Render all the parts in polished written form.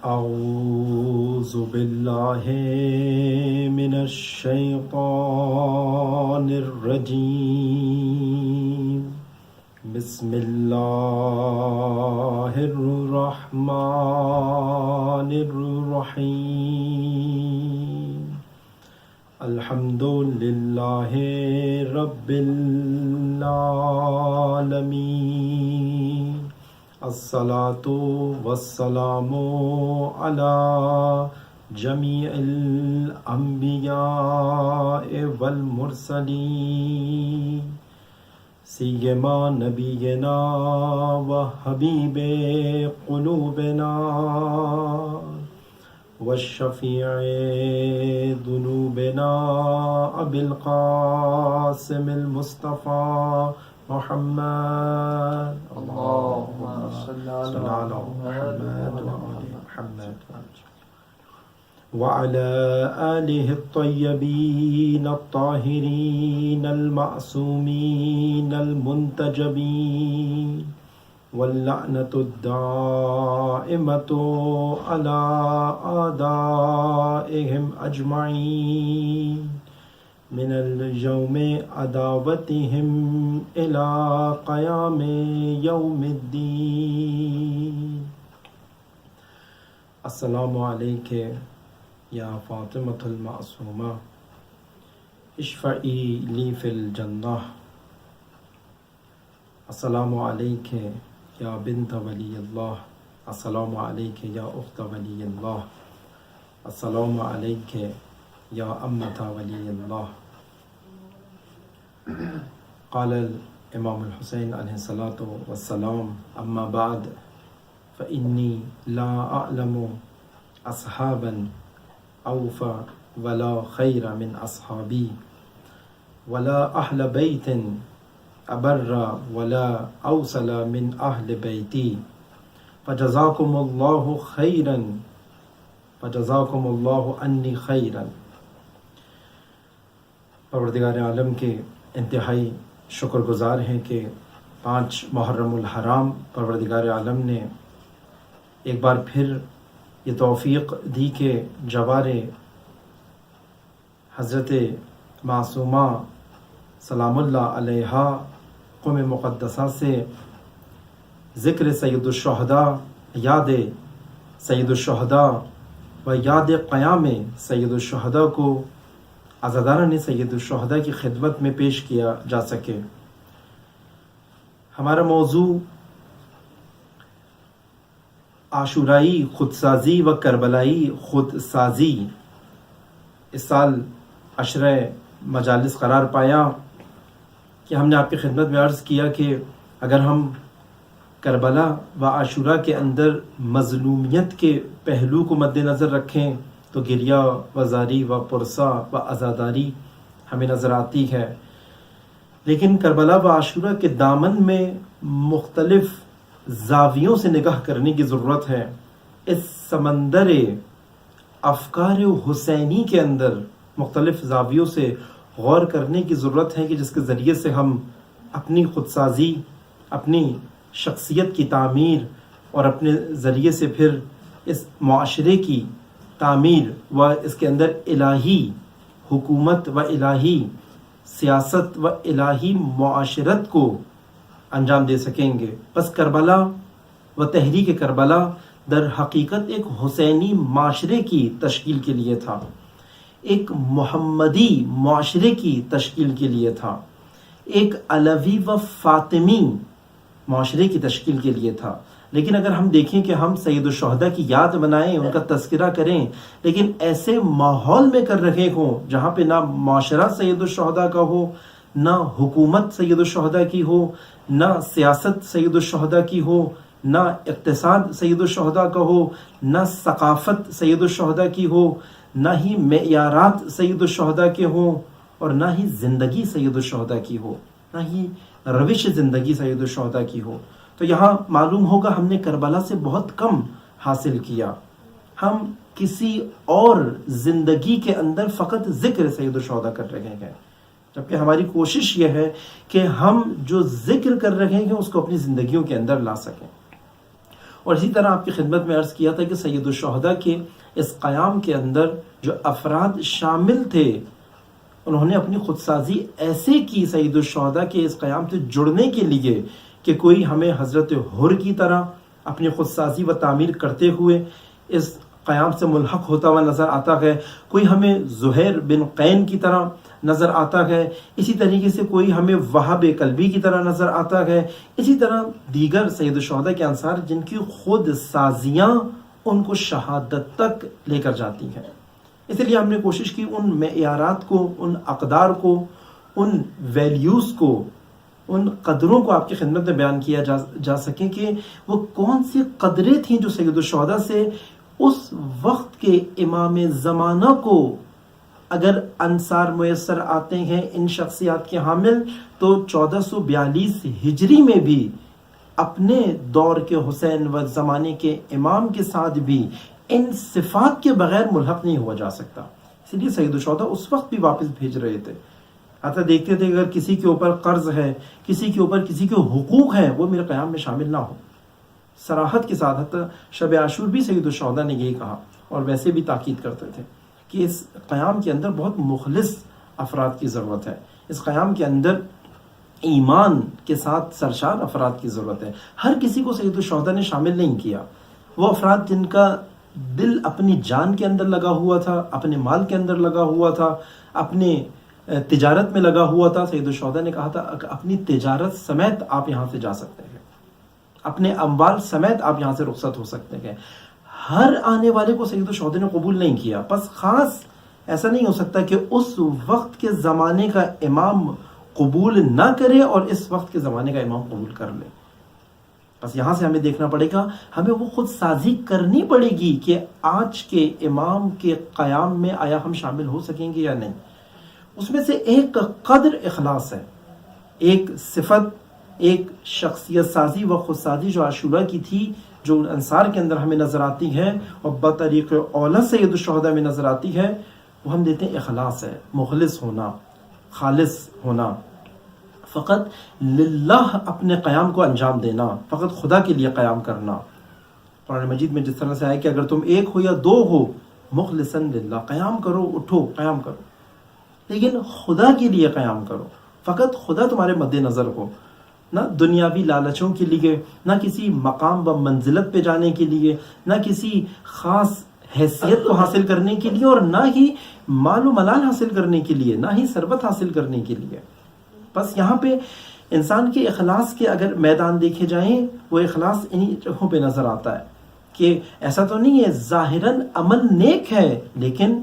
اعوذ باللہ من الشیطان الرجیم بسم اللہ الرحمن الرحیم الحمد للہ رب العالمین الصلاۃ والسلام علی جمیع الانبیاء والمرسلین سیما نبینا و حبیب قلوبنا والشفیع ذنوبنا ابی القاسم المصطفیٰ محمد اللهم صل صلی على علی محمد محمد محمد وعلى آله الطيبين الطاهرين المعصومين المنتجبين واللعنة الدائمة على أعدائهم أجمعين من اليوم عداوتهم إلى قيام يوم الدين. السلام عليك یا فاطمة المعصومہ اشفعی لی فی الجنہ. السلام علیک یا بنت ولی اللہ. السلام علیک یا اخت ولی اللہ. السلام علیک یا امۃ ولی اللہ. قال الامام الحسین علیہ الصلاۃ والسلام اما بعد فإنی لا اعلم اصحابا اوفى ولا خیر من اصحابی ولا اہل بیت ابر ولا اوصل من اہل بیتی فجزاکم اللہ خیرا فجزاکم اللہ انی خیرا. پروردگار عالم کے انتہائی شکر گزار ہیں کہ 5 محرم الحرام پروردگار عالم نے ایک بار پھر یہ توفیق دی کہ جوار حضرت معصومہ سلام اللہ علیہا قوم مقدسہ سے ذکر سید الشہداء، یاد سید الشہداء و یاد قیام سید الشہداء کو عزاداران سید الشہداء کی خدمت میں پیش کیا جا سکے. ہمارا موضوع عاشورائی خودسازی و کربلائی خودسازی اس سال عشرہ مجالس قرار پایا کہ ہم نے آپ کی خدمت میں عرض کیا کہ اگر ہم کربلا و عاشورہ کے اندر مظلومیت کے پہلو کو مد نظر رکھیں تو گریہ و زاری و پرسا و عزاداری ہمیں نظر آتی ہے، لیکن کربلا و عاشورہ کے دامن میں مختلف زاویوں سے نگاہ کرنے کی ضرورت ہے. اس سمندر افکار حسینی کے اندر مختلف زاویوں سے غور کرنے کی ضرورت ہے کہ جس کے ذریعے سے ہم اپنی خودسازی، اپنی شخصیت کی تعمیر اور اپنے ذریعے سے پھر اس معاشرے کی تعمیر و اس کے اندر الہی حکومت و الہی سیاست و الہی معاشرت کو انجام دے سکیں گے. بس کربلا و تحریک کربلا در حقیقت ایک حسینی معاشرے کی تشکیل کے لیے تھا، ایک محمدی معاشرے کی تشکیل کے لیے تھا، ایک علوی و فاطمی معاشرے کی تشکیل کے لیے تھا. لیکن اگر ہم دیکھیں کہ ہم سید الشہداء کی یاد بنائیں، ان کا تذکرہ کریں، لیکن ایسے ماحول میں کر رہے ہوں جہاں پہ نہ معاشرہ سید الشہداء کا ہو، نہ حکومت سید الشہداء کی ہو، نہ سیاست سید الشہداء کی ہو، نہ اقتصاد سید الشہداء کا ہو، نہ ثقافت سید الشہداء کی ہو، نہ ہی معیارات سید الشہداء کے ہوں، اور نہ ہی زندگی سید الشہداء کی ہو، نہ ہی روش زندگی سید الشہداء کی ہو. تو یہاں معلوم ہوگا ہم نے کربلا سے بہت کم حاصل کیا. ہم کسی اور زندگی کے اندر فقط ذکر سید الشہداء کر رہے ہیں، جبکہ ہماری کوشش یہ ہے کہ ہم جو ذکر کر رہے ہیں اس کو اپنی زندگیوں کے اندر لا سکیں. اور اسی طرح آپ کی خدمت میں عرض کیا تھا کہ سید الشہداء کے اس قیام کے اندر جو افراد شامل تھے انہوں نے اپنی خودسازی ایسے کی سید الشہداء کے اس قیام سے جڑنے کے لیے کہ کوئی ہمیں حضرت حر کی طرح اپنی خودسازی و تعمیر کرتے ہوئے اس قیام سے ملحق ہوتا ہوا نظر آتا ہے، کوئی ہمیں زہیر بن قین کی طرح نظر آتا ہے، اسی طریقے سے کوئی ہمیں وہاب قلبی کی طرح نظر آتا ہے، اسی طرح دیگر سید الشہداء کے انصار جن کی خود سازیاں ان کو شہادت تک لے کر جاتی ہیں۔ اس لیے ہم نے کوشش کی ان معیارات کو، ان اقدار کو، ان ویلیوز کو، ان قدروں کو آپ کی خدمت میں بیان کیا جا سکے کہ وہ کون سی قدریں تھیں جو سید الشہداء سے اس وقت کے امام زمانہ کو اگر انصار میسر آتے ہیں ان شخصیات کے حامل تو 1442 ہجری میں بھی اپنے دور کے حسین و زمانے کے امام کے ساتھ بھی ان صفات کے بغیر ملحق نہیں ہوا جا سکتا۔ اس لیے سید الشہداء اس وقت بھی واپس بھیج رہے تھے، حتیٰ دیکھتے تھے اگر کسی کے اوپر قرض ہے، کسی کے اوپر کسی کے حقوق ہیں، وہ میرے قیام میں شامل نہ ہو۔ صراحت کے ساتھ حتیٰ شب عاشور بھی سید الشہداء نے یہی کہا، اور ویسے بھی تاکید کرتے تھے کہ اس قیام کے اندر بہت مخلص افراد کی ضرورت ہے، اس قیام کے اندر ایمان کے ساتھ سرشار افراد کی ضرورت ہے۔ ہر کسی کو سید الشہداء نے شامل نہیں کیا، وہ افراد جن کا دل اپنی جان کے اندر لگا ہوا تھا، اپنے مال کے اندر لگا ہوا تھا، اپنے تجارت میں لگا ہوا تھا، سید الشہداء نے کہا تھا اپنی تجارت سمیت آپ یہاں سے جا سکتے ہیں، اپنے اموال سمیت آپ یہاں سے رخصت ہو سکتے ہیں۔ ہر آنے والے کو سید الشہداء نے قبول نہیں کیا، بس خاص ایسا نہیں ہو سکتا کہ اس وقت کے زمانے کا امام قبول نہ کرے اور اس وقت کے زمانے کا امام قبول کر لے۔ بس یہاں سے ہمیں دیکھنا پڑے گا، ہمیں وہ خود سازی کرنی پڑے گی کہ آج کے امام کے قیام میں آیا ہم شامل ہو سکیں گے یا نہیں۔ اس میں سے ایک قدر اخلاص ہے، ایک صفت، ایک شخصیت سازی و خود سازی جو عاشورہ کی تھی، جو انصار کے اندر ہمیں نظر آتی ہے اور بطریق اولا سید الشہداء میں نظر آتی ہے، وہ ہم دیتے ہیں اخلاص ہے، مخلص ہونا، خالص ہونا، فقط للہ اپنے قیام کو انجام دینا، فقط خدا کے لیے قیام کرنا۔ قرآن مجید میں جس طرح سے آئے کہ اگر تم ایک ہو یا دو ہو، مخلصاً للہ، قیام کرو، اٹھو قیام کرو، لیکن خدا کے لیے قیام کرو، فقط خدا تمہارے مد نظر ہو، نہ دنیاوی لالچوں کے لیے، نہ کسی مقام و منزلت پہ جانے کے لیے، نہ کسی خاص حیثیت کو حاصل کرنے کے لیے، اور نہ ہی مال و ملال حاصل کرنے کے لیے، نہ ہی ثروت حاصل کرنے کے لیے۔ بس یہاں پہ انسان کے اخلاص کے اگر میدان دیکھے جائیں، وہ اخلاص انہی جگہوں پہ نظر آتا ہے کہ ایسا تو نہیں ہے ظاہراً عمل نیک ہے، لیکن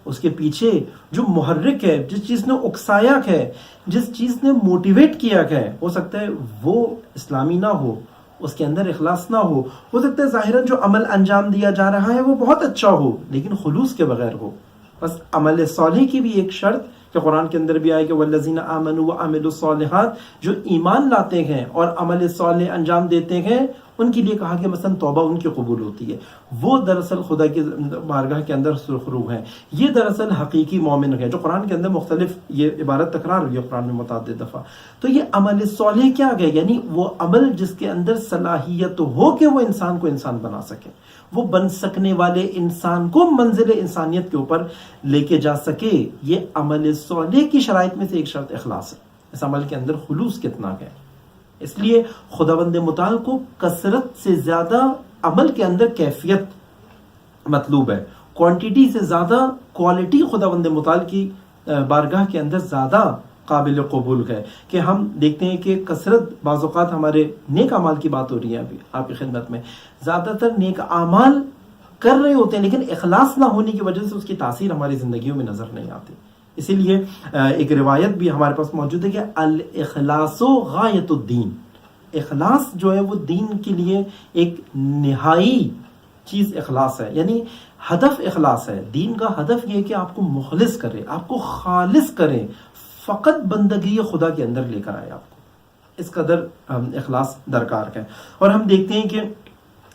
اس کے پیچھے جو محرک ہے، جس چیز نے اکسایا ہے، جس چیز نے موٹیویٹ کیا ہے، ہو سکتا ہے وہ اسلامی نہ ہو، اس کے اندر اخلاص نہ ہو سکتا ہے ظاہراً جو عمل انجام دیا جا رہا ہے وہ بہت اچھا ہو، لیکن خلوص کے بغیر ہو۔ بس عمل صالح کی بھی ایک شرط کہ قرآن کے اندر بھی آئے کہ والذین آمنوا وعملوا الصالحات، جو ایمان لاتے ہیں اور عمل صالح انجام دیتے ہیں، ان کے لیے کہا کہ مثلا توبہ ان کی قبول ہوتی ہے، وہ دراصل خدا کی بارگاہ کے اندر سرخرو ہیں، یہ دراصل حقیقی مومن ہے، جو قرآن کے اندر مختلف یہ عبارت تکرار ہوئی ہے قرآن میں متعدد دفعہ۔ تو یہ عمل صالح کیا ہے؟ یعنی وہ عمل جس کے اندر صلاحیت ہو کہ وہ انسان کو انسان بنا سکے، وہ بن سکنے والے انسان کو منزل انسانیت کے اوپر لے کے جا سکے۔ یہ عمل صالح کی شرائط میں سے ایک شرط اخلاص ہے، اس عمل کے اندر خلوص کتنا ہے۔ اس لیے خداوند متعال کو کثرت سے زیادہ عمل کے اندر کیفیت مطلوب ہے، کوانٹیٹی سے زیادہ کوالٹی خداوند متعال کی بارگاہ کے اندر زیادہ قابل قبول ہے۔ کہ ہم دیکھتے ہیں کہ کثرت بعض اوقات ہمارے نیک اعمال کی بات ہو رہی ہے ابھی آپ کی خدمت میں، زیادہ تر نیک اعمال کر رہے ہوتے ہیں لیکن اخلاص نہ ہونے کی وجہ سے اس کی تاثیر ہماری زندگیوں میں نظر نہیں آتی۔ اسی لیے ایک روایت بھی ہمارے پاس موجود ہے کہ الاخلاص غایت الدین، اخلاص جو ہے وہ دین کے لیے ایک نہائی چیز اخلاص ہے، یعنی ہدف اخلاص ہے۔ دین کا ہدف یہ ہے کہ آپ کو مخلص کرے، آپ کو خالص کرے، فقط بندگی خدا کے اندر لے کر آئے آپ کو، اس قدر اخلاص درکار ہے۔ اور ہم دیکھتے ہیں کہ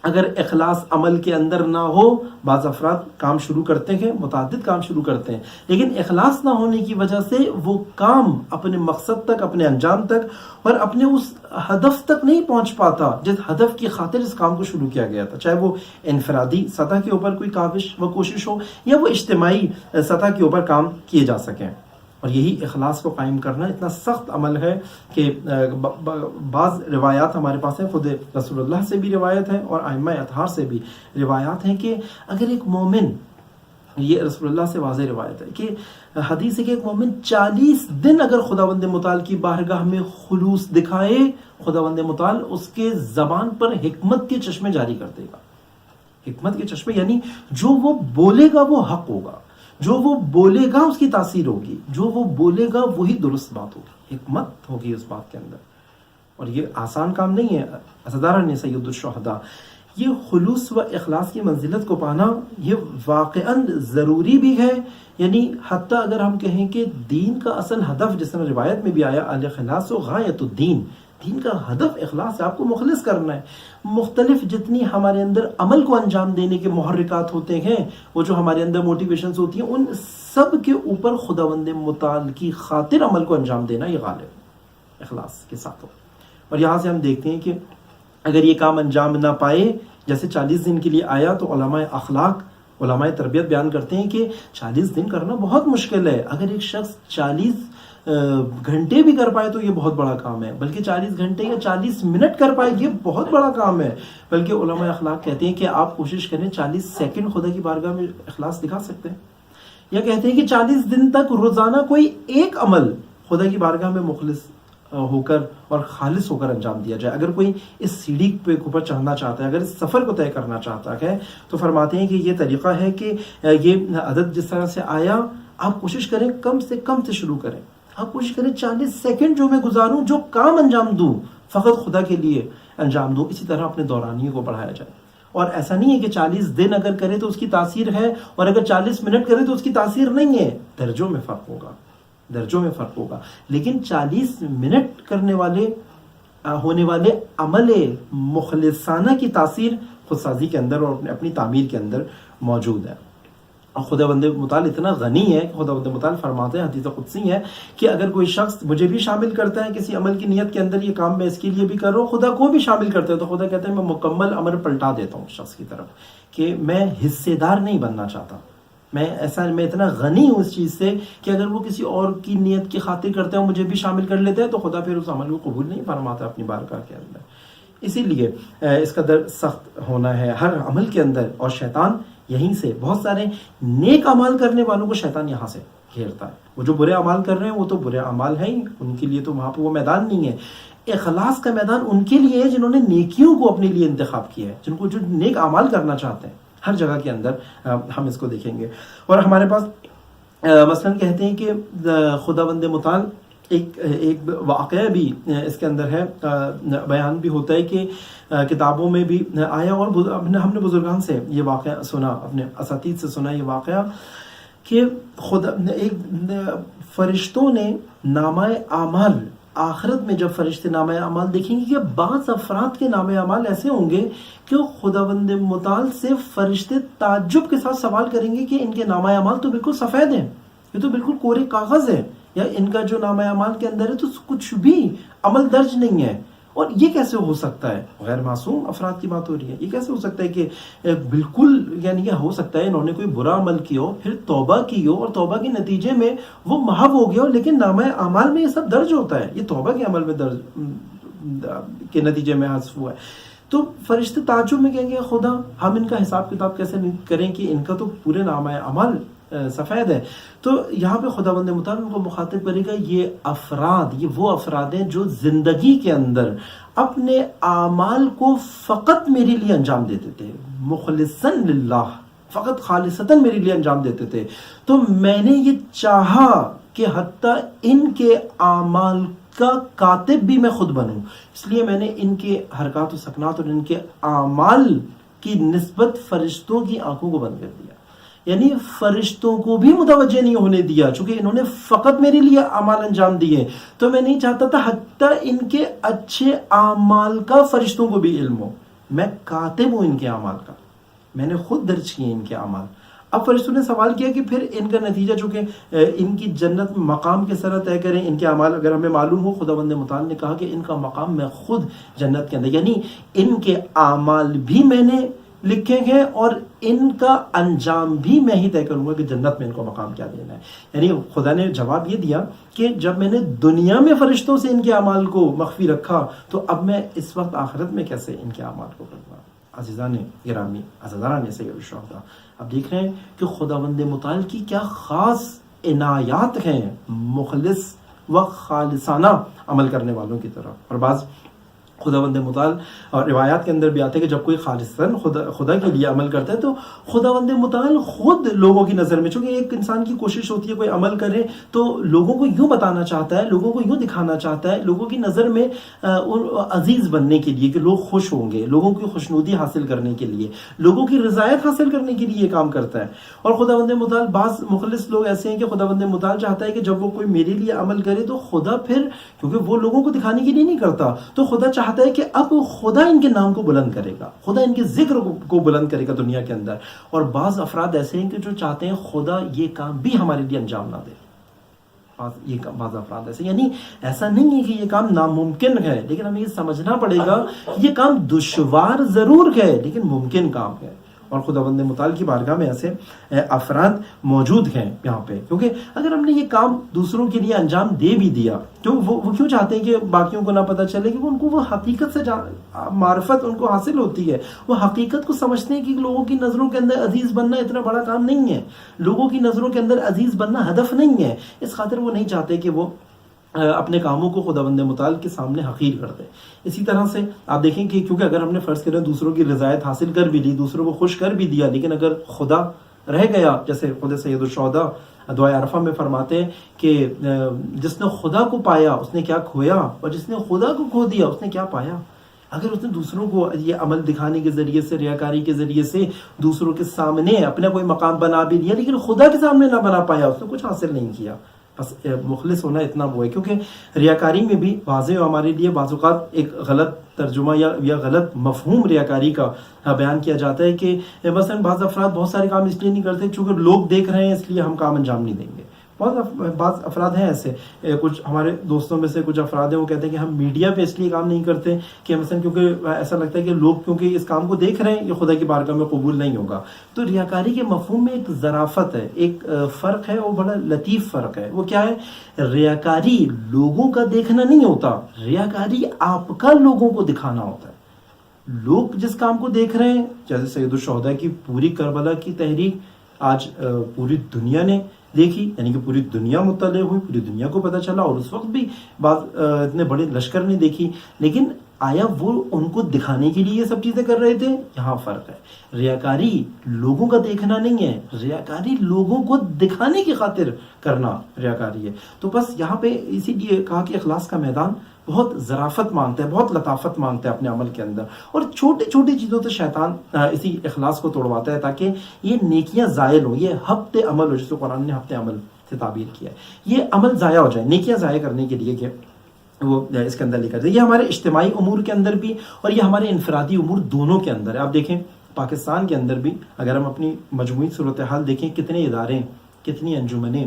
اگر اخلاص عمل کے اندر نہ ہو، بعض افراد کام شروع کرتے ہیں، متعدد کام شروع کرتے ہیں، لیکن اخلاص نہ ہونے کی وجہ سے وہ کام اپنے مقصد تک، اپنے انجام تک اور اپنے اس ہدف تک نہیں پہنچ پاتا جس ہدف کی خاطر اس کام کو شروع کیا گیا تھا، چاہے وہ انفرادی سطح کے اوپر کوئی کاوش و کوشش ہو یا وہ اجتماعی سطح کے اوپر کام کیے جا سکیں۔ اور یہی اخلاص کو قائم کرنا اتنا سخت عمل ہے کہ بعض روایات ہمارے پاس ہیں، خود رسول اللہ سے بھی روایت ہے اور ائمہ اطہار سے بھی روایات ہیں کہ اگر ایک مومن، یہ رسول اللہ سے واضح روایت ہے کہ حدیث ہے کہ ایک مومن 40 دن اگر خداوند متعال کی بارگاہ میں خلوص دکھائے، خداوند متعال اس کے زبان پر حکمت کے چشمے جاری کر دے گا۔ حکمت کے چشمے یعنی جو وہ بولے گا وہ حق ہوگا، جو وہ بولے گا اس کی تاثیر ہوگی، جو وہ بولے گا وہی درست بات ہوگی، حکمت ہوگی اس بات کے اندر۔ اور یہ آسان کام نہیں ہے، اسدارہ سید الشہداء، یہ خلوص و اخلاص کی منزلت کو پانا یہ واقعاً ضروری بھی ہے۔ یعنی حتیٰ اگر ہم کہیں کہ دین کا اصل ہدف، جس طرح روایت میں بھی آیا الاخلاص غایۃ الدین، دین کا ہدف اخلاص ہے، آپ کو مخلص کرنا ہے۔ مختلف جتنی ہمارے اندر عمل کو انجام دینے کے محرکات ہوتے ہیں، وہ جو ہمارے اندر موٹیویشنز ہوتی ہیں، ان سب کے اوپر خداوند متعال کی خاطر عمل کو انجام دینا یہ غالب ہے اخلاص کے ساتھ ہو۔ اور یہاں سے ہم دیکھتے ہیں کہ اگر یہ کام انجام نہ پائے، جیسے 40 دن کے لیے آیا، تو علماء اخلاق، علماء تربیت بیان کرتے ہیں کہ 40 دن کرنا بہت مشکل ہے۔ اگر ایک شخص 40 گھنٹے بھی کر پائے تو یہ بہت بڑا کام ہے، بلکہ 40 گھنٹے یا 40 منٹ کر پائے یہ بہت بڑا کام ہے۔ بلکہ علماء اخلاق کہتے ہیں کہ آپ کوشش کریں 40 سیکنڈ خدا کی بارگاہ میں اخلاص دکھا سکتے ہیں، یا کہتے ہیں کہ 40 دن تک روزانہ کوئی ایک عمل خدا کی بارگاہ میں مخلص ہو کر اور خالص ہو کر انجام دیا جائے۔ اگر کوئی اس سیڑھی پہ اوپر چڑھنا چاہتا ہے، اگر اس سفر کو طے کرنا چاہتا ہے، تو فرماتے ہیں کہ یہ طریقہ ہے کہ یہ عدد جس طرح سے آیا، آپ کوشش کریں کم سے کم سے شروع کریں۔ آپ کوشش کریں 40 سیکنڈ جو میں گزاروں، جو کام انجام دوں، فقط خدا کے لیے انجام دوں۔ اسی طرح اپنے دورانیے کو بڑھایا جائے۔ اور ایسا نہیں ہے کہ 40 دن اگر کرے تو اس کی تاثیر ہے، اور اگر 40 منٹ کرے تو اس کی تاثیر نہیں ہے۔ درجوں میں فرق ہوگا، درجوں میں فرق ہوگا، لیکن 40 منٹ کرنے والے ہونے والے عمل مخلصانہ کی تاثیر خودسازی کے اندر اور اپنی تعمیر کے اندر موجود ہے۔ اور خداوند متعال اتنا غنی ہے کہ خداوند متعال فرماتے ہیں، حدیث قدسی ہے کہ اگر کوئی شخص مجھے بھی شامل کرتا ہے کسی عمل کی نیت کے اندر، یہ کام میں اس کے لیے بھی کر رہا ہوں، خدا کو بھی شامل کرتا ہے، تو خدا کہتا ہے میں مکمل امر پلٹا دیتا ہوں اس شخص کی طرف کہ میں حصے دار نہیں بننا چاہتا۔ میں اتنا غنی ہوں اس چیز سے کہ اگر وہ کسی اور کی نیت کی خاطر کرتا ہے، مجھے بھی شامل کر لیتا ہے، تو خدا پھر اس عمل کو قبول نہیں فرماتا اپنی بارگاہ کے اندر۔ اسی لیے اس کا در سخت ہونا ہے ہر عمل کے اندر، اور شیطان یہیں سے بہت سارے نیک اعمال کرنے والوں کو شیطان یہاں سے گھیرتا ہے۔ وہ جو برے اعمال کر رہے ہیں وہ تو برے اعمال ہیں ہی، ان کے لیے تو وہاں پہ وہ میدان نہیں ہے۔ اخلاص کا میدان ان کے لیے ہے جنہوں نے نیکیوں کو اپنے لیے انتخاب کیا ہے، جن کو جو نیک اعمال کرنا چاہتے ہیں۔ ہر جگہ کے اندر ہم اس کو دیکھیں گے۔ اور ہمارے پاس مثلاً کہتے ہیں کہ خداوند متعال ایک واقعہ بھی اس کے اندر ہے، بیان بھی ہوتا ہے کہ کتابوں میں بھی آیا، اور ہم نے بزرگان سے یہ واقعہ سنا، اپنے اساتید سے سنا یہ واقعہ کہ ایک فرشتوں نے نامہ اعمال، آخرت میں جب فرشتے نامہ اعمال دیکھیں گے کہ بعض افراد کے نامہ اعمال ایسے ہوں گے کہ خداوند متعال سے فرشتے تعجب کے ساتھ سوال کریں گے کہ ان کے نامہ اعمال تو بالکل سفید ہیں، یہ تو بالکل کورے کاغذ ہے، یا ان کا جو نامہ اعمال کے اندر ہے تو کچھ بھی عمل درج نہیں ہے۔ اور یہ کیسے ہو سکتا ہے؟ غیر معصوم افراد کی بات ہو رہی ہے۔ یہ کیسے ہو سکتا ہے کہ بالکل، یعنی یہ ہو سکتا ہے انہوں نے کوئی برا عمل کیا ہو، پھر توبہ کی ہو، اور توبہ کے نتیجے میں وہ محو ہو گیا ہو، لیکن نامہ اعمال میں یہ سب درج ہوتا ہے، یہ توبہ کے عمل میں درج کے نتیجے میں حذف ہوا ہے۔ تو فرشتے تعجب میں کہیں گے خدا ہم ان کا حساب کتاب کیسے کریں کہ ان کا تو پورے نامہ اعمال سفید ہے۔ تو یہاں پہ خداوند متعال ان کو مخاطب کرے گا، یہ وہ افراد ہیں جو زندگی کے اندر اپنے اعمال کو فقط میرے لیے انجام دیتے تھے، مخلصاً للہ، فقط خالصتاً میرے لیے انجام دیتے تھے۔ تو میں نے یہ چاہا کہ حتیٰ ان کے اعمال کا کاتب بھی میں خود بنوں، اس لیے میں نے ان کے حرکات و سکنات اور ان کے اعمال کی نسبت فرشتوں کی آنکھوں کو بند کر دیا، یعنی فرشتوں کو بھی متوجہ نہیں ہونے دیا، چونکہ انہوں نے فقط میرے لیے اعمال انجام دیے، تو میں نہیں چاہتا تھا حتیٰ ان کے اچھے اعمال کا فرشتوں کو بھی علم ہو۔ میں کاتب ہوں ان کے اعمال کا، میں نے خود درج کیے ان کے اعمال۔ اب فرشتوں نے سوال کیا کہ پھر ان کا نتیجہ چونکہ ان کی جنت میں مقام کس طرح طے کریں، ان کے اعمال اگر ہمیں معلوم ہو، خداوند متعال نے کہا کہ ان کا مقام میں خود جنت کے اندر، یعنی ان کے اعمال بھی میں نے لکھے گئے اور ان کا انجام بھی میں ہی طے کروں گا کہ جنت میں ان کو مقام کیا دینا ہے۔ یعنی خدا نے جواب یہ دیا کہ جب میں نے دنیا میں فرشتوں سے ان کے اعمال کو مخفی رکھا تو اب میں اس وقت آخرت میں کیسے ان کے اعمال کو کروں گا۔ عزیزان گرامی، عزیزان سید الشہداء، اب دیکھ رہے ہیں کہ خداوند متعال کی کیا خاص عنایات ہیں مخلص و خالصانہ عمل کرنے والوں کی طرف۔ اور بعض خداوند متعال اور روایات کے اندر بھی آتے ہیں کہ جب کوئی خالصاً خدا کے لیے عمل کرتا ہے تو خداوند متعال خود لوگوں کی نظر میں، چونکہ ایک انسان کی کوشش ہوتی ہے کوئی عمل کرے تو لوگوں کو یوں بتانا چاہتا ہے، لوگوں کو یوں دکھانا چاہتا ہے، لوگوں کی نظر میں عزیز بننے کے لیے کہ لوگ خوش ہوں گے، لوگوں کی خوشنودی حاصل کرنے کے لیے، لوگوں کی رضایت حاصل کرنے کے لیے یہ کام کرتا ہے۔ اور خداوند متعال، بعض مخلص لوگ ایسے ہیں کہ خداوند متعال چاہتا ہے کہ جب وہ کوئی میرے لیے عمل کرے تو خدا پھر، کیونکہ وہ لوگوں کو دکھانے کے لیے نہیں کرتا، تو خدا چاہتا ہے کہ اب خدا ان کے نام کو بلند کرے گا، خدا ان کے ذکر کو بلند کرے گا دنیا کے اندر۔ اور بعض افراد ایسے ہیں کہ جو چاہتے ہیں خدا یہ کام بھی ہمارے لیے انجام نہ دے، بعض افراد ایسے، یعنی ایسا نہیں ہے کہ یہ کام ناممکن ہے، لیکن ہمیں یہ سمجھنا پڑے گا یہ کام دشوار ضرور ہے لیکن ممکن کام ہے۔ اور خداوند متعال کی بارگاہ میں ایسے افراد موجود ہیں یہاں پہ، کیونکہ اگر ہم نے یہ کام دوسروں کے لیے انجام دے بھی دیا تو وہ کیوں چاہتے ہیں کہ باقیوں کو نہ پتہ چلے، کہ ان کو وہ حقیقت سے معرفت ان کو حاصل ہوتی ہے، وہ حقیقت کو سمجھتے ہیں کہ لوگوں کی نظروں کے اندر عزیز بننا اتنا بڑا کام نہیں ہے، لوگوں کی نظروں کے اندر عزیز بننا ہدف نہیں ہے، اس خاطر وہ نہیں چاہتے کہ وہ اپنے کاموں کو خداوند متعال کے سامنے حقیر کر دے۔ اسی طرح سے آپ دیکھیں کہ کیونکہ اگر ہم نے فرض کریں دوسروں کی رضایت حاصل کر بھی لی، دوسروں کو خوش کر بھی دیا، لیکن اگر خدا رہ گیا، جیسے خود سید الشہداء دعائے عرفہ میں فرماتے ہیں کہ جس نے خدا کو پایا اس نے کیا کھویا، اور جس نے خدا کو کھو دیا اس نے کیا پایا۔ اگر اس نے دوسروں کو یہ عمل دکھانے کے ذریعے سے، ریاکاری کے ذریعے سے دوسروں کے سامنے اپنا کوئی مقام بنا بھی لیا لیکن خدا کے سامنے نہ بنا پایا، اس نے کچھ حاصل نہیں کیا۔ بس مخلص ہونا اتنا وہ ہے، کیونکہ ریاکاری میں بھی واضح ہمارے لیے بعض اوقات ایک غلط ترجمہ یا غلط مفہوم ریاکاری کا بیان کیا جاتا ہے کہ مثلا بعض افراد بہت سارے کام اس لیے نہیں کرتے چونکہ لوگ دیکھ رہے ہیں اس لیے ہم کام انجام نہیں دیں گے۔ بعض افراد ہیں ایسے، کچھ ہمارے دوستوں میں سے کچھ افراد ہیں وہ کہتے ہیں کہ ہم میڈیا پہ اس لیے کام نہیں کرتے کہ مثلا کیونکہ ایسا لگتا ہے کہ لوگ کیونکہ اس کام کو دیکھ رہے ہیں یہ خدا کی بارگاہ میں قبول نہیں ہوگا۔ تو ریاکاری کے مفہوم میں ایک ظرافت ہے، ایک فرق ہے، وہ بڑا لطیف فرق ہے۔ وہ کیا ہے؟ ریاکاری لوگوں کا دیکھنا نہیں ہوتا، ریاکاری آپ کا لوگوں کو دکھانا ہوتا ہے۔ لوگ جس کام کو دیکھ رہے ہیں، جیسے سید الشہداء کی پوری کربلا کی تحریک آج پوری دنیا نے دیکھی، یعنی کہ پوری دنیا مطلع ہوئی، پوری دنیا کو پتہ چلا، اور اس وقت بھی بعض اتنے بڑے لشکر نے دیکھی، لیکن آیا وہ ان کو دکھانے کے لیے یہ سب چیزیں کر رہے تھے؟ یہاں فرق ہے۔ ریاکاری لوگوں کا دیکھنا نہیں ہے، ریاکاری لوگوں کو دکھانے کی خاطر کرنا ریاکاری ہے۔ تو بس یہاں پہ اسی لیے کہا کہ اخلاص کا میدان بہت ظرافت مانگتا ہے، بہت لطافت مانگتا ہے اپنے عمل کے اندر، اور چھوٹی چھوٹی چیزوں سے شیطان اسی اخلاص کو توڑواتا ہے تاکہ یہ نیکیاں زائل ہوں، یہ ہفتے عمل ہو، جس کو قرآن نے ہفتے عمل سے تعبیر کیا ہے، یہ عمل ضائع ہو جائے، نیکیاں ضائع کرنے کے لیے کہ وہ اس کے اندر لے کر جائے۔ یہ ہمارے اجتماعی امور کے اندر بھی اور یہ ہمارے انفرادی امور دونوں کے اندر ہے۔ آپ دیکھیں پاکستان کے اندر بھی اگر ہم اپنی مجموعی صورتحال دیکھیں، کتنے ادارے، کتنی انجمنیں،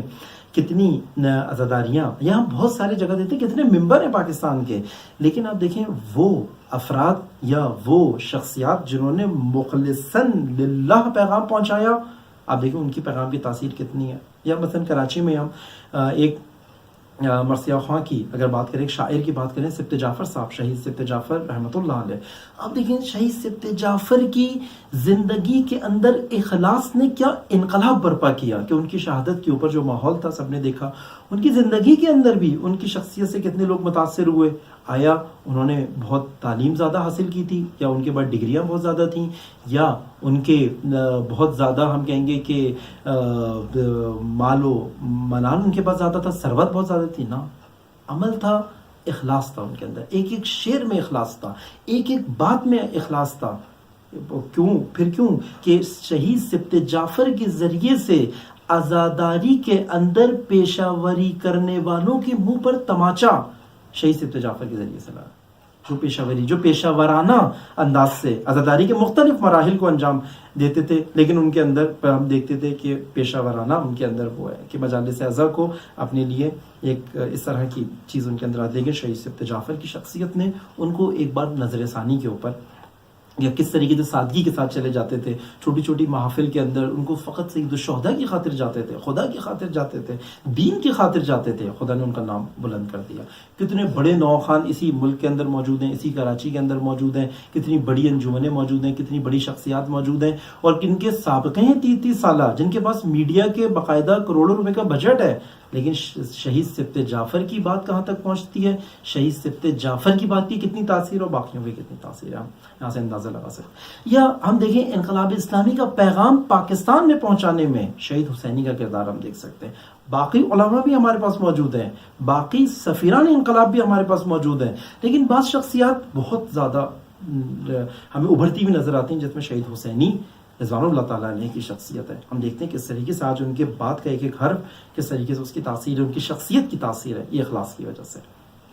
کتنی عزاداریاں، یہاں بہت ساری جگہ دیتے ہیں، کتنے ممبر ہیں پاکستان کے، لیکن آپ دیکھیں وہ افراد یا وہ شخصیات جنہوں نے مخلصاً للہ پیغام پہنچایا، آپ دیکھیں ان کی پیغام کی تاثیر کتنی ہے۔ یا مثلا کراچی میں ہم ایک مرثیہ خواں کی اگر بات کریں، ایک شاعر کی بات کریں، سبط جعفر صاحب، شہید سبط جعفر رحمۃ اللہ علیہ، آپ دیکھیں شہید سبط جعفر کی زندگی کے اندر اخلاص نے کیا انقلاب برپا کیا کہ ان کی شہادت کے اوپر جو ماحول تھا سب نے دیکھا، ان کی زندگی کے اندر بھی ان کی شخصیت سے کتنے لوگ متاثر ہوئے۔ آیا انہوں نے بہت تعلیم زیادہ حاصل کی تھی، یا ان کے پاس ڈگریاں بہت زیادہ تھیں، یا ان کے بہت زیادہ ہم کہیں گے کہ مال و منال ان کے پاس زیادہ تھا، ثروت بہت زیادہ تھی؟ نا، عمل تھا، اخلاص تھا ان کے اندر، ایک ایک شعر میں اخلاص تھا، ایک ایک بات میں اخلاص تھا۔ کیوں کہ شہید سبط جعفر کے ذریعے سے عزاداری کے اندر پیشہ وری کرنے والوں کے منہ پر تماچا شہید سبط جعفر کے ذریعے سے لگا۔ جو پیشہ وری، جو پیشہ ورانہ انداز سے عزاداری کے مختلف مراحل کو انجام دیتے تھے، لیکن ان کے اندر ہم دیکھتے تھے کہ پیشہ ورانہ ان کے اندر وہ ہے کہ مجالس اعضا کو اپنے لیے ایک اس طرح کی چیز ان کے اندر آتی ہے کہ شہید سبت جعفر کی شخصیت نے ان کو ایک بار نظر ثانی کے اوپر یا کس طریقے سے سادگی کے ساتھ چلے جاتے تھے، چھوٹی چھوٹی محافل کے اندر ان کو فقط سید الشہداء کی خاطر جاتے تھے، خدا کی خاطر جاتے تھے، دین کی خاطر جاتے تھے، خدا نے ان کا نام بلند کر دیا۔ کتنے بڑے نوخان اسی ملک کے اندر موجود ہیں، اسی کراچی کے اندر موجود ہیں، کتنی بڑی انجمنیں موجود ہیں، کتنی بڑی شخصیات موجود ہیں، اور کن کے سابقے ہیں 30 سالہ، جن کے پاس میڈیا کے باقاعدہ کروڑوں روپے کا بجٹ ہے، لیکن شہید سبت جعفر کی بات کہاں تک پہنچتی ہے، شہید سبت جعفر کی بات کی کتنی تاثیر اور باقیوں کی کتنی تاثیر ہے، ہم یہاں سے اندازہ لگا سکتے ہیں۔ یا ہم دیکھیں انقلاب اسلامی کا پیغام پاکستان میں پہنچانے میں شہید حسینی کا کردار ہم دیکھ سکتے ہیں۔ باقی علماء بھی ہمارے پاس موجود ہیں، باقی سفیران انقلاب بھی ہمارے پاس موجود ہیں، لیکن بعض شخصیات بہت زیادہ ہمیں ابھرتی ہوئی نظر آتی ہیں، جس میں شہید حسینی رضوان اللہ تعالیٰ علیہ کی شخصیت ہے۔ ہم دیکھتے ہیں کس طریقے سے آج ان کے بات کا ایک ایک حرف کس طریقے سے اس کی تاثیر ہے، ان کی شخصیت کی تاثیر ہے، یہ اخلاص کی وجہ سے۔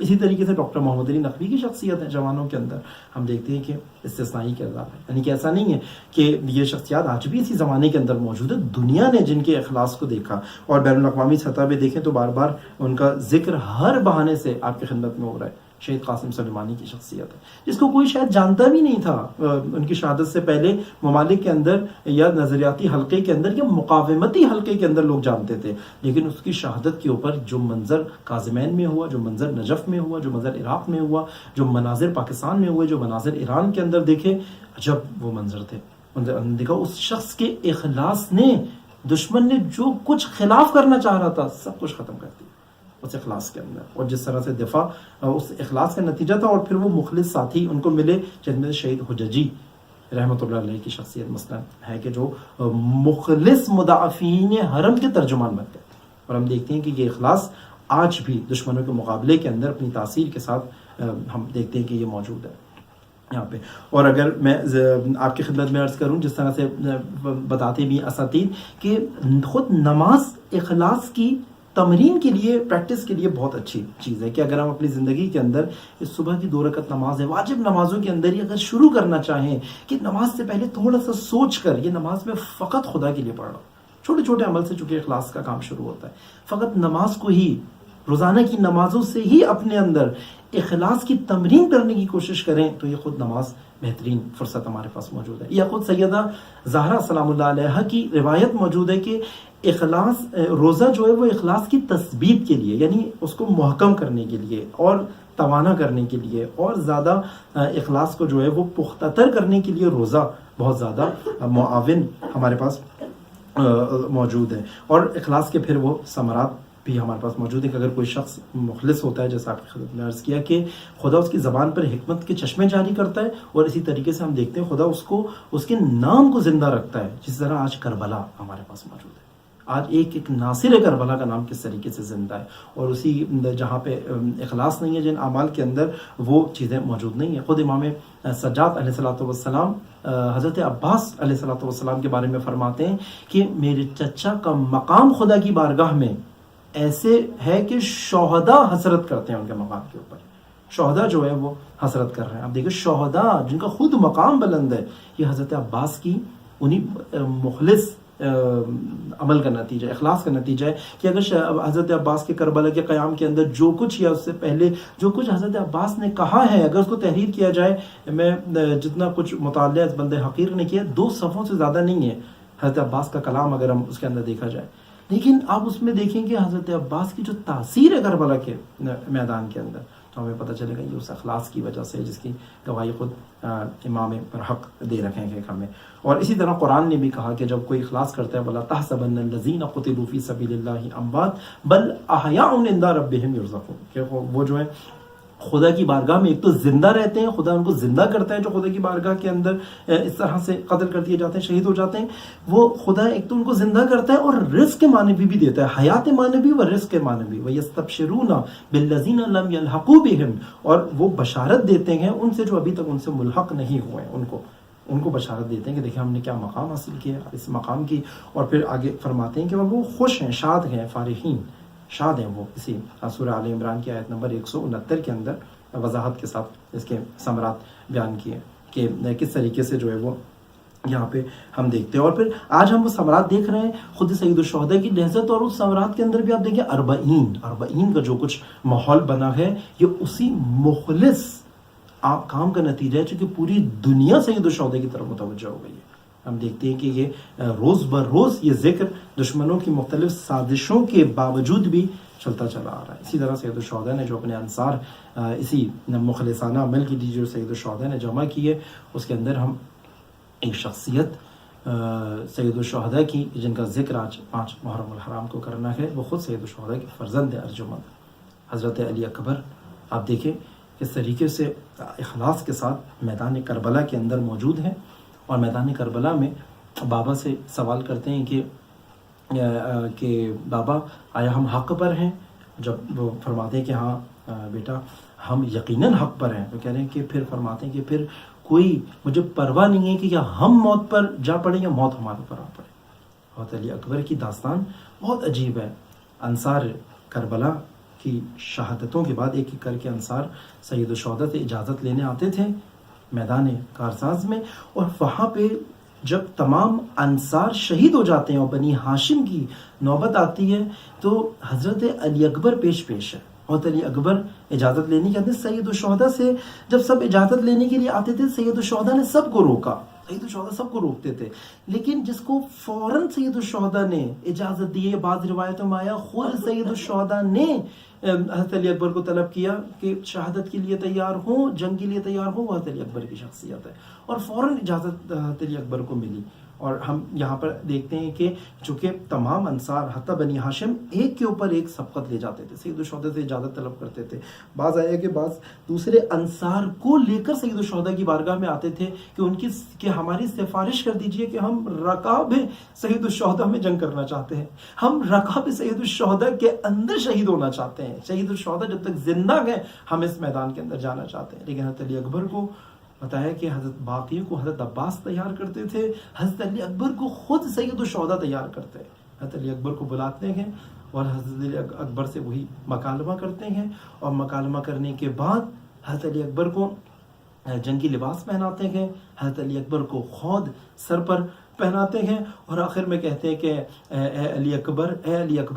اسی طریقے سے ڈاکٹر محمد علی نقوی کی شخصیت ہے جوانوں کے اندر، ہم دیکھتے ہیں کہ استثنائی کردار ہے، یعنی کہ ایسا نہیں ہے کہ یہ شخصیات آج بھی اسی زمانے کے اندر موجود ہے، دنیا نے جن کے اخلاص کو دیکھا اور بین الاقوامی سطح پہ دیکھیں تو بار بار ان کا ذکر ہر بہانے سے آپ کی خدمت میں ہو رہا ہے۔ شہید قاسم سلیمانی کی شخصیت ہے جس کو کوئی شاید جانتا بھی نہیں تھا، ان کی شہادت سے پہلے ممالک کے اندر یا نظریاتی حلقے کے اندر یا مقاومتی حلقے کے اندر لوگ جانتے تھے، لیکن اس کی شہادت کے اوپر جو منظر کاظمین میں ہوا، جو منظر نجف میں ہوا، جو منظر عراق میں ہوا، جو مناظر پاکستان میں ہوئے، جو مناظر ایران کے اندر دیکھے، عجب وہ منظر تھے۔ دیکھا اس شخص کے اخلاص نے، دشمن نے جو کچھ خلاف کرنا چاہ رہا تھا سب کچھ ختم کر دیا اس اخلاص کے اندر، اور جس طرح سے دفاع اس اخلاص کا نتیجہ تھا۔ اور پھر وہ مخلص ساتھی ان کو ملے جن میں شہید حججی رحمۃ اللہ علیہ کی شخصیت مثلا ہے کہ جو مخلص مدافعین حرم کے ترجمان بن گئے، اور ہم دیکھتے ہیں کہ یہ اخلاص آج بھی دشمنوں کے مقابلے کے اندر اپنی تاثیر کے ساتھ ہم دیکھتے ہیں کہ یہ موجود ہے یہاں پہ۔ اور اگر میں آپ کی خدمت میں عرض کروں، جس طرح سے بتاتے بھی اساتید کہ خود نماز اخلاص کی تمرین کے لیے، پریکٹس کے لیے بہت اچھی چیز ہے، کہ اگر ہم اپنی زندگی کے اندر اس صبح کی 2 رکعت نماز ہے، واجب نمازوں کے اندر ہی اگر شروع کرنا چاہیں کہ نماز سے پہلے تھوڑا سا سوچ کر یہ نماز میں فقط خدا کے لیے پڑھ رہا ہوں، چھوٹے چھوٹے عمل سے چونکہ اخلاص کا کام شروع ہوتا ہے، فقط نماز کو ہی، روزانہ کی نمازوں سے ہی اپنے اندر اخلاص کی تمرین کرنے کی کوشش کریں تو یہ خود نماز بہترین فرصت ہمارے پاس موجود ہے۔ یا خود سیدہ زہرا سلام اللہ علیہ کی روایت موجود ہے کہ اخلاص، روزہ جو ہے وہ اخلاص کی تثبیت کے لیے، یعنی اس کو محکم کرنے کے لیے اور توانا کرنے کے لیے اور زیادہ اخلاص کو جو ہے وہ پختہ تر کرنے کے لیے روزہ بہت زیادہ معاون ہمارے پاس موجود ہے۔ اور اخلاص کے پھر وہ ثمرات بھی ہمارے پاس موجود ہے کہ اگر کوئی شخص مخلص ہوتا ہے، جیسا آپ کی خدمت میں عرض کیا کہ خدا اس کی زبان پر حکمت کے چشمے جاری کرتا ہے، اور اسی طریقے سے ہم دیکھتے ہیں خدا اس کو، اس کے نام کو زندہ رکھتا ہے، جس طرح آج کربلا ہمارے پاس موجود ہے۔ آج ایک ناصر کربلا کا نام کس طریقے سے زندہ ہے، اور اسی جہاں پہ اخلاص نہیں ہے جن اعمال کے اندر، وہ چیزیں موجود نہیں ہیں۔ خود امام سجاد علیہ الصلوۃ والسلام حضرت عباس علیہ الصلوۃ والسلام کے بارے میں فرماتے ہیں کہ میرے چچا کا مقام خدا کی بارگاہ میں ایسے ہے کہ شہداء حسرت کرتے ہیں ان کے مقام کے اوپر، شہداء جو ہے وہ حسرت کر رہے ہیں۔ اب دیکھیں شہداء جن کا خود مقام بلند ہے، یہ حضرت عباس کی انہی مخلص عمل کا نتیجہ، اخلاص کا نتیجہ ہے کہ اگر حضرت عباس کے کربلا کے قیام کے اندر جو کچھ یا اس سے پہلے جو کچھ حضرت عباس نے کہا ہے، اگر اس کو تحریر کیا جائے، میں جتنا کچھ مطالعہ اس بندے حقیر نے کیا 2 صفحوں سے زیادہ نہیں ہے حضرت عباس کا کلام، اگر ہم اس کے اندر دیکھا جائے، لیکن آپ اس میں دیکھیں کہ حضرت عباس کی جو تاثیر ہے کربلا کے میدان کے اندر، تو ہمیں پتہ چلے گا یہ اس اخلاص کی وجہ سے، جس کی گواہی خود امام برحق دے رکھے ہیں ہمیں۔ اور اسی طرح قرآن نے بھی کہا کہ جب کوئی اخلاص کرتا ہے وَلَا تَحْسَبَنَّ الَّذِينَ قُتِلُوا فِي سَبِيلِ اللَّهِ أَمْوَاتٌ بَلْ أَحْيَاءٌ عِندَ رَبِّهِمْ يُرْزَقُونَ، کہ وہ جو ہے خدا کی بارگاہ میں ایک تو زندہ رہتے ہیں، خدا ان کو زندہ کرتا ہے جو خدا کی بارگاہ کے اندر اس طرح سے قتل کر دیے جاتے ہیں، شہید ہو جاتے ہیں، وہ خدا ایک تو ان کو زندہ کرتا ہے اور رزق معنوی بھی دیتا ہے، حیات معنوی و رزق معنوی، وَيَسْتَبْشِرُونَ بِالَّذِينَ لَمْ يَلْحَقُوا بِهِمْ، اور وہ بشارت دیتے ہیں ان سے جو ابھی تک ان سے ملحق نہیں ہوئے، ان کو بشارت دیتے ہیں کہ دیکھیں ہم نے کیا مقام حاصل کیا اس مقام کی۔ اور پھر آگے فرماتے ہیں کہ وہ خوش ہیں، شاد ہیں، فارحین، شاد ہیں وہ، اسی سورہ آل عمران کی آیت نمبر 169 کے اندر وضاحت کے ساتھ اس کے ثمرات بیان کیے کہ کس طریقے سے جو ہے وہ یہاں پہ ہم دیکھتے ہیں. اور پھر آج ہم وہ ثمرات دیکھ رہے ہیں خود سید الشہداء کی نہضت, اور اس ثمرات کے اندر بھی آپ دیکھیں اربعین کا جو کچھ ماحول بنا ہے یہ اسی مخلص کام کا نتیجہ ہے, چونکہ پوری دنیا سید الشہداء کی طرف متوجہ ہو گئی ہے. ہم دیکھتے ہیں کہ یہ روز بروز یہ ذکر دشمنوں کی مختلف سازشوں کے باوجود بھی چلتا چلا آ رہا ہے. اسی طرح سید الشہداء نے جو اپنے انصار اسی مخلصانہ عمل کی جو سید الشہداء نے جمع کی ہے, اس کے اندر ہم ایک شخصیت سید الشہداء کی جن کا ذکر آج 5 محرم الحرام کو کرنا ہے, وہ خود سید الشہداء کے فرزند ارجمند حضرت علی اکبر. آپ دیکھیں کس طریقے سے اخلاص کے ساتھ میدان کربلا کے اندر موجود ہیں, اور میدان کربلا میں بابا سے سوال کرتے ہیں کہ بابا آیا ہم حق پر ہیں؟ جب وہ فرماتے ہیں کہ ہاں بیٹا ہم یقیناً حق پر ہیں, تو کہہ رہے ہیں کہ پھر فرماتے ہیں کہ پھر کوئی مجھے پرواہ نہیں ہے کہ یا ہم موت پر جا پڑیں یا موت ہمارے اوپر آ پڑے. حضرت علی اکبر کی داستان بہت عجیب ہے. انصار کربلا کی شہادتوں کے بعد ایک ایک کر کے انصار سید الشہداء سے اجازت لینے آتے تھے میدان کارساز میں, اور وہاں پہ جب تمام انصار شہید ہو جاتے ہیں اور بنی ہاشم کی نوبت آتی ہے تو حضرت علی اکبر پیش ہے. حضرت علی اکبر اجازت لینے کے آتے ہیں سید الشہداء سے. جب سب اجازت لینے کے لیے آتے تھے سید الشہداء نے سب کو روکا, سید الشہداء سب کو روکتے تھے, لیکن جس کو فوراً سید الشہداء نے اجازت دی, بعض روایتوں میں آیا خود سید الشہداء نے حضرت علی اکبر کو طلب کیا کہ شہادت کے لیے تیار ہوں, جنگ کے لیے تیار ہوں, وہ حضرت علی اکبر کی شخصیت ہے, اور فوراً اجازت حضرت علی اکبر کو ملی. اور ہم یہاں پر دیکھتے ہیں کہ چونکہ تمام انصار حتی بنی ہاشم ایک کے اوپر ایک سبقت لے جاتے تھے, سید الشہداء سے اجازت طلب کرتے تھے. بعض آیا کہ بعض دوسرے انصار کو لے کر سید الشہداء کی بارگاہ میں آتے تھے کہ ہماری سفارش کر دیجئے کہ ہم رکاب سید الشہداء میں جنگ کرنا چاہتے ہیں, ہم رکاب سید الشہداء کے اندر شہید ہونا چاہتے ہیں, سید الشہداء جب تک زندہ ہیں ہم اس میدان کے اندر جانا چاہتے ہیں. لیکن حضرت علی اکبر کو بتایا کہ حضرت باقی کو حضرت عباس تیار کرتے تھے, حضرت علی اکبر کو خود سید الشہداء تیار کرتے ہیں. حضرت علی اکبر کو بلاتے ہیں اور حضرت علی اکبر سے وہی مکالمہ کرتے ہیں, اور مکالمہ کرنے کے بعد حضرت علی اکبر کو جنگی لباس پہناتے ہیں, حضرت علی اکبر کو خود سر پر پہناتے ہیں, اور آخر میں کہتے ہیں کہ اے علی اکبر,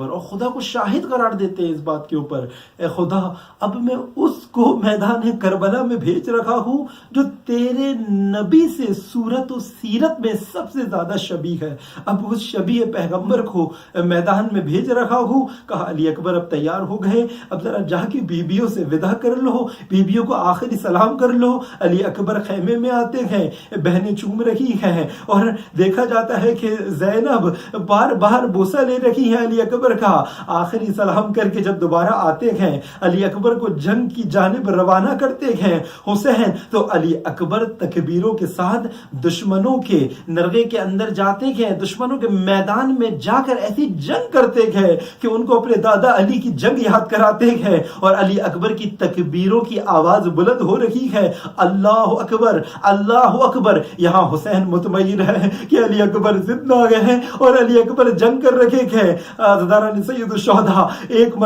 اور خدا کو شاہد قرار دیتے ہیں اس بات کے اوپر, اے خدا اب میں اس کو میدان کربلا میں بھیج رکھا ہوں جو تیرے نبی سے صورت و سیرت میں سب سے زیادہ شبیہ ہے, اب اس شبیہ پیغمبر کو میدان میں بھیج رکھا ہوں. کہا علی اکبر اب تیار ہو گئے, اب ذرا جا کے بیبیوں سے وداع کر لو, بیبیوں کو آخری سلام کر لو. علی اکبر خیمے میں آتے ہیں, بہنیں چوم رہی ہیں, اور دیکھا جاتا ہے کہ زینب بار بار بوسہ لے رکھی ہے علی اکبر کا. آخری سلام کر کے جب دوبارہ آتے ہیں علی اکبر کو جنگ کی جانب روانہ کرتے ہیں حسین, تو علی اکبر تکبیروں کے ساتھ دشمنوں کے نرغے کے اندر جاتے ہیں, دشمنوں کے میدان میں جا کر ایسی جنگ کرتے ہیں کہ ان کو اپنے دادا علی کی جنگ یاد کراتے ہیں, اور علی اکبر کی تکبیروں کی آواز بلند ہو رہی ہے, اللہ اکبر, اللہ اکبر. یہاں حسین مطمئن ہے کہ علی اکبر زندہ آ گئے ہیں اور علی اکبر جنگ کر رکھے ہیں. حضرت سید الشہداء ایک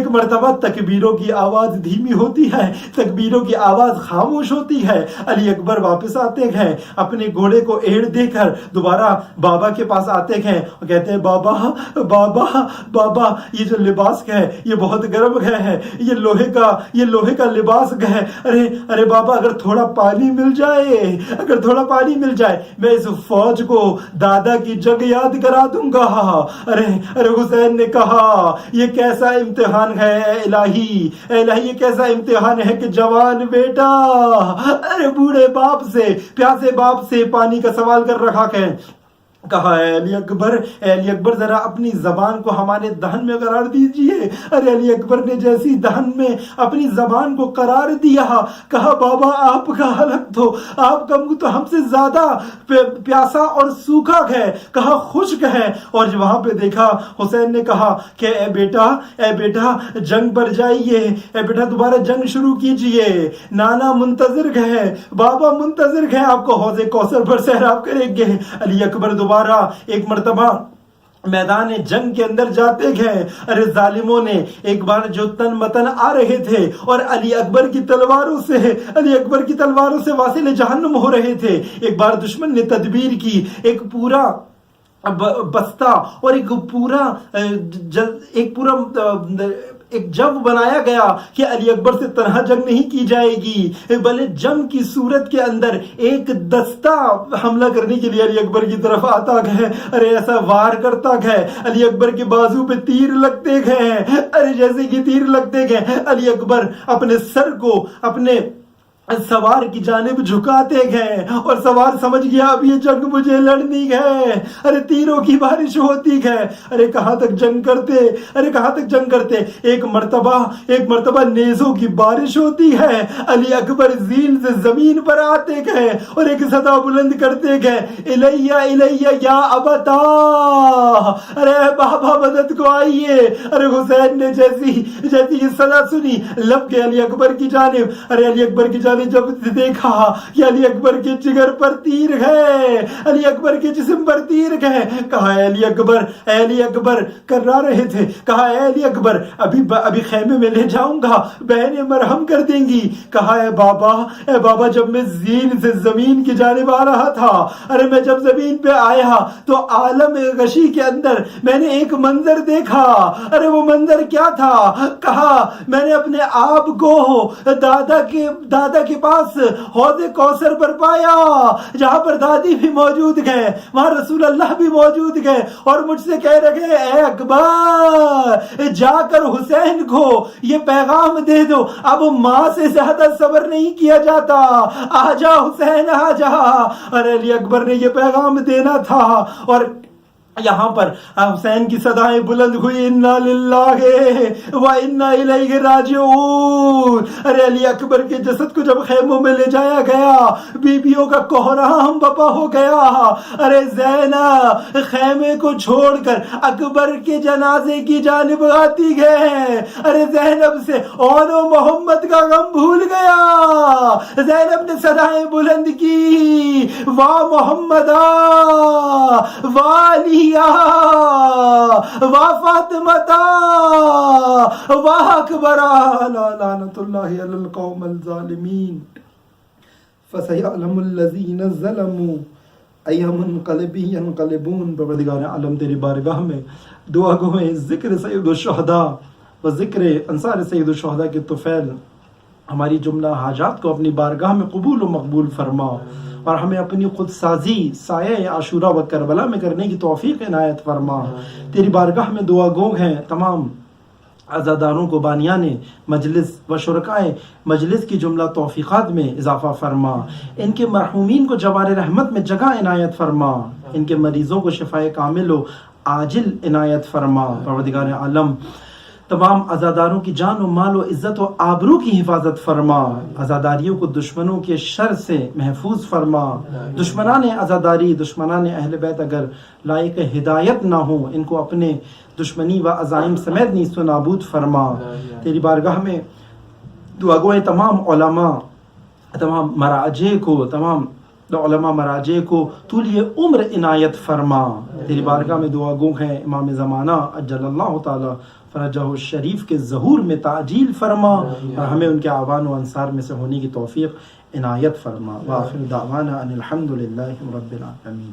مرتبہ تکبیروں کی آواز دھیمی ہوتی ہے, تکبیروں کی آواز خاموش ہوتی ہے. علی اکبر واپس آتے ہیں, اپنے گھوڑے کو ایڑ دے کر دوبارہ بابا کے پاس آتے ہیں اور کہتے ہیں بابا بابا بابا, یہ جو لباس ہے یہ بہت گرم ہے, یہ لوہے کا لباس ہے. ارے بابا اگر تھوڑا پانی مل جائے میں اس فوج کو دادا کی جنگ یاد کرا دوں گا. ارے حسین نے کہا یہ کیسا امتحان ہے اے الہی, یہ کیسا امتحان ہے کہ جوان بیٹا ارے بوڑھے باپ سے, پیاسے باپ سے پانی کا سوال کر رکھا ہے. کہا اے علی اکبر ذرا اپنی زبان کو ہمارے دہن میں قرار دیجئے. ارے علی اکبر نے جیسی دہن میں اپنی زبان کو قرار دیا, کہا بابا آپ کا حلق تو, آپ کا منہ تو ہم سے زیادہ پیاسا اور سوکھا ہے, کہا خشک ہے. اور جب وہاں پہ دیکھا حسین نے کہا کہ اے بیٹا جنگ پر جائیے, اے بیٹا دوبارہ جنگ شروع کیجئے, نانا منتظر ہے, بابا منتظر ہے, آپ کو حوض کوثر پر سیراب کریں گے. علی اکبر دوبارہ ایک مرتبہ میدان جنگ کے اندر جاتے گئے. ارے ظالموں نے ایک بار جو تن متن آ رہے تھے اور علی اکبر کی تلواروں سے واصل جہنم ہو رہے تھے. ایک بار دشمن نے تدبیر کی, ایک پورا بستہ اور ایک جب بنایا گیا کہ علی اکبر سے تنہا جنگ نہیں کی جائے گی, بلکہ جنگ کی صورت کے اندر ایک دستہ حملہ کرنے کے لیے علی اکبر کی طرف آتا گئے. ارے ایسا وار کرتا گئے, علی اکبر کے بازو پہ تیر لگتے گئے. ارے جیسے کہ تیر لگتے گئے, علی اکبر اپنے سر کو اپنے سوار کی جانب جھکاتے گئے اور سوار سمجھ گیا اب یہ جنگ مجھے لڑنی ہے. ارے تیروں کی بارش ہوتی گئے. ارے کہاں تک جنگ کرتے. ایک مرتبہ نیزوں کی بارش ہوتی ہے. علی اکبر زین سے زمین پر آتے گئے اور ایک صدا بلند کرتے گئے, الیہ یا ابتا, ارے بابا مدد کو آئیے. ارے حسین نے جیسی یہ صدا سنی لب کے علی اکبر کی جانب. ارے علی اکبر کی جانب جب دیکھا کہ علی اکبر کے جگر پر تیر گئے, علی اکبر کے جسم پر تیر گئے, کہا اے علی اکبر کرا رہے تھے, کہا اے علی اکبر ابھی خیمے میں لے جاؤں گا, بہنیں مرہم کر دیں گی. کہا اے بابا جب میں زین سے زمین کی جانب آ رہا تھا, ارے میں جب زمین پہ آیا تو عالم غشی کے اندر میں نے ایک منظر دیکھا. ارے وہ منظر کیا تھا؟ کہا میں نے اپنے آپ کو دادا کے پاس حوض کوثر پر پایا, جہاں پر دادی بھی موجود گئے, وہاں رسول اللہ بھی موجود گئے اور مجھ سے کہہ رہے اے اکبر جا کر حسین کو یہ پیغام دے دو, اب ماں سے زیادہ صبر نہیں کیا جاتا, آ جا حسین آ جا. ارے علی اکبر نے یہ پیغام دینا تھا اور یہاں پر حسین کی صدائیں بلند ہوئی, انا للہ و انا الیہ راجعون. ارے علی اکبر کے جسد کو جب خیموں میں لے جایا گیا, بیویوں کا کوہرام بپا ہو گیا. ارے زینب خیمے کو چھوڑ کر اکبر کے جنازے کی جانب آتی گئے. ارے زینب سے اور محمد کا غم بھول گیا. زینب نے صدائیں بلند کی, واہ محمدہ واہ علی وا فاطمہ وا اکبر لعنت اللہ علی القوم الظالمین فسیعلم الذین ظلموا ای منقلب ینقلبون. پروردگار عالم تیری بارگاہ میں دعا گو ہے, ذکر سید الشہداء و ذکر انصار سید الشہداء کے طفیل ہماری جملہ حاجات کو اپنی بارگاہ میں قبول و مقبول فرما اور ہمیں اپنی خود سازی سایہ عاشورہ و کربلا میں کرنے کی توفیق عنایت فرما. تیری بارگاہ میں دعا گو ہیں تمام عزاداروں کو بانیان مجلس و شرکائے مجلس کی جملہ توفیقات میں اضافہ فرما. ان کے مرحومین کو جوار رحمت میں جگہ عنایت فرما. ان کے مریضوں کو شفائے کامل و عاجل عنایت فرما. پروردگار عالم تمام عزاداروں کی جان و مال و عزت و آبرو کی حفاظت فرما. عزاداریوں کو دشمنوں کے شر سے محفوظ فرما. دشمنان عزاداری, دشمنان اہل بیت اگر لائق ہدایت نہ ہوں, ان کو اپنے دشمنی و عزائم سمیت نیست و نابود فرما. تیری بارگاہ میں دعا گو ہے تمام علماء, تمام علماء مراجع کو طولی عمر عنایت فرما. تیری بارگاہ میں دعا گو ہیں امام زمانہ اجل اللہ تعالی فرجہ الشریف کے ظہور میں تعجیل فرما اور ہمیں ان کے اعوان و انصار میں سے ہونے کی توفیق عنایت فرما. وآخر دعوانا ان الحمد للہ رب العالمین.